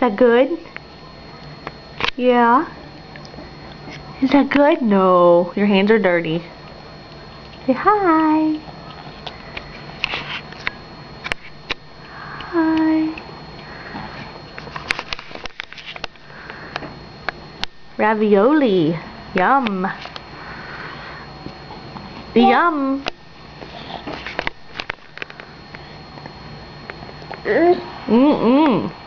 that good? Yeah. Is that good? No. Your hands are dirty. Say hi. Hi. Ravioli. Yum. Yum. Mm-mm.